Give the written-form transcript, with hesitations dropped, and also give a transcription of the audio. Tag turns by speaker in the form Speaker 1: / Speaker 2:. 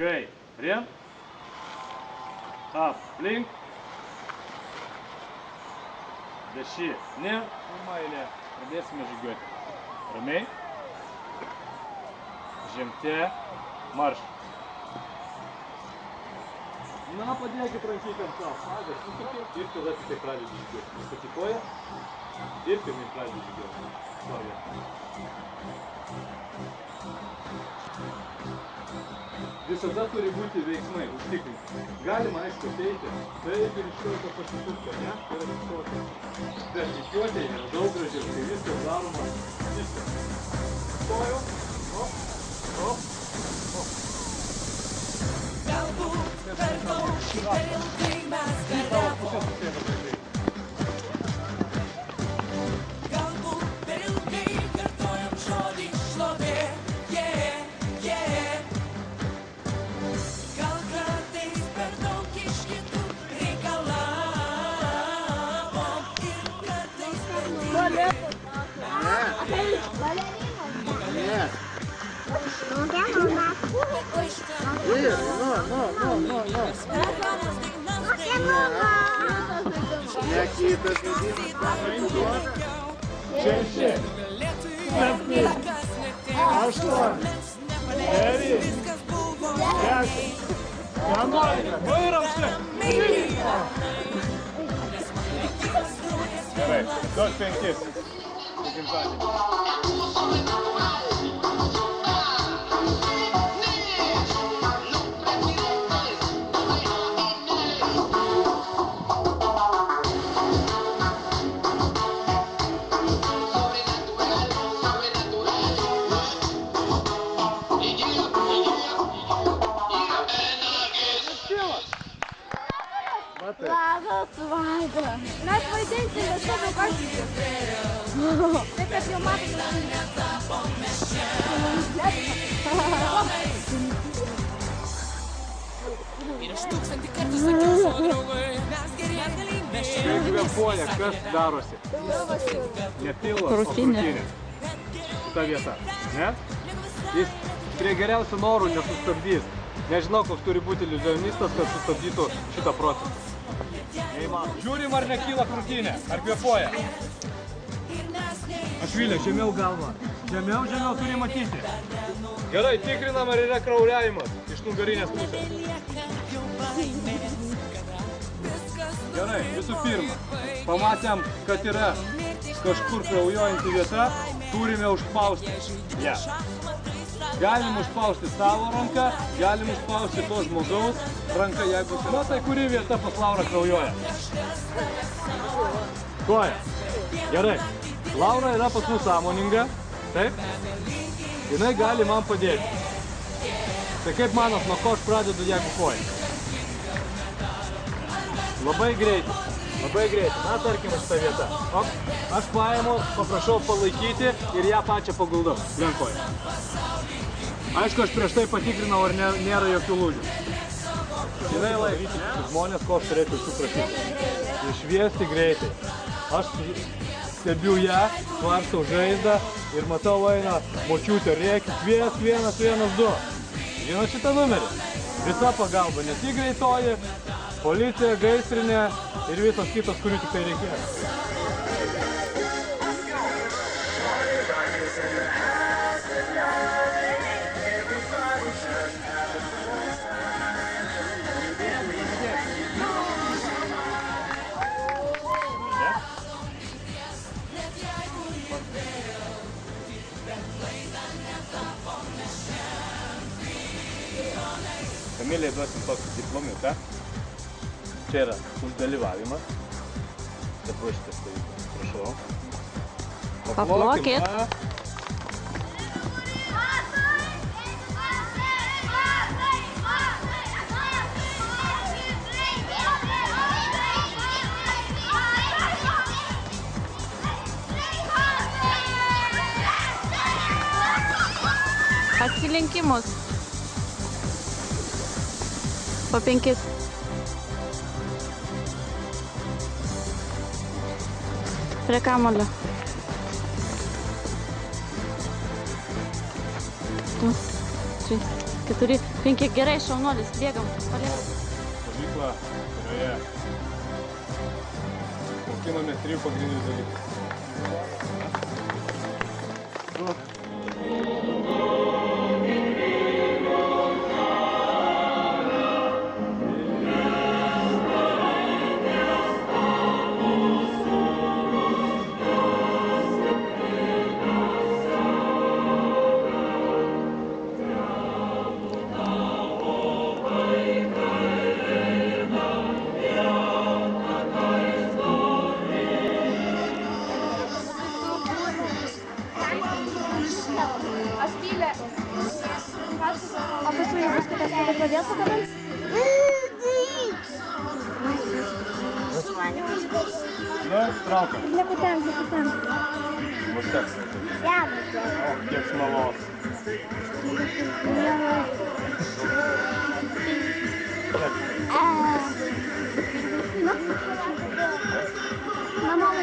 Speaker 1: Kai, rem. Aplink. Dešinė. Pirma eilė. Pradėsime žygiuoti. Ramiai. Žemte. Marš. Na, padėkit rankytėm savo. Pagas, nusipirk. Ir tada tik tai pradedi žygiuoti. Nusipikoja. Ir pirmai pradedi žygiuoti. Stovė. Visada turi būti veiksmai, užtikrinti. Galima, aišku, ateiti, taip ir iš karto pasisukti, ne? Ir atsistoti. Bet rikiuotė yra daug gražiau, kai viskas daroma. Viskas. Stoju. Op, op, op.
Speaker 2: Galbūt per daug šį per ilgai mes kariavom. Galbūt per ilgai kartojam žodį šlovė. Gal kartais per daug iš kitų reikalavom. Ir kartais per daug.
Speaker 1: Šeši, septyni, aštuoni, devyni, 10, 11, vairam čia! Gerai, duos 5.
Speaker 3: Labas, Vaida. Mes vaidinsime savo kažkį. Tai kad jau matome.
Speaker 2: Ir aš 1000 kartų sakiau savo draugui, mes geri, mes čia.
Speaker 1: Kaip kvėpuoja, kas darosi? Ne pilvas, o krūtinė. Šita vieta, ne? Jis prie geriausių norų nesustabdys. Nežinau, koks turi būti iliuzionistas, kad sustabdytų šitą procesą. Žiūrim, ar nekyla krūtinė, ar kvėpuoja. Ašvilė, žemiau galvą. Žemiau turi matyti. Gerai, tikrinam, ar yra krauliavimas iš nugarinės pusės. Gerai, visų pirma, pamatėm, kad yra kažkur kraujuojanti vieta, turime užspausti ją. Galim užspausti savo ranką, galim užspausti to žmogaus ranką, jeigu... Na, tai kuri vieta pas Laurą kraujuoja? Koja. Gerai. Laura yra pas mus sąmoninga. Taip? Jinai gali man padėti. Tai kaip manot, nuo ko aš pradedu jeigu koja? Labai greitai. Labai greitai. Na, tarkim, šitą vietą. O, aš paimu, paprašau palaikyti ir ją pačią paguldau. Lenkoju. Aišku, aš prieš tai patikrinau, ar nėra jokių lūžių. Jinai laikyti žmonės, ko aš turėčiau supratyti. Išviesti greitai. Aš stebiu ją, svarstau žaizdą ir matau eina močiutė rėkia, kvies 112. Žinot šitą numerį? Visa pagalba, ne tik greitoji, policija, gaisrinė ir visos kitos, kurių tik tai reikėjo. Kamilei duosim tokį diplomiuką. Čia yra už dalyvavimą. Dabar šitas tai, prašau.
Speaker 3: Paplokit. Atsilenkimus. Po 5. Prie kamulio. 2, 3.
Speaker 4: 4, 5, gerai, šaunuolis, bėgam, paliekam.
Speaker 1: Stovykla, kurioje mokinomės 3 pagrindinių dalykų.
Speaker 3: Aš pylė. O paskui jau paskui tas tada pradės pakabins?
Speaker 1: Nu, traukia.
Speaker 3: Lekutem, lekutem.
Speaker 1: Užteks. O, kiek smalos.
Speaker 3: Na, mama,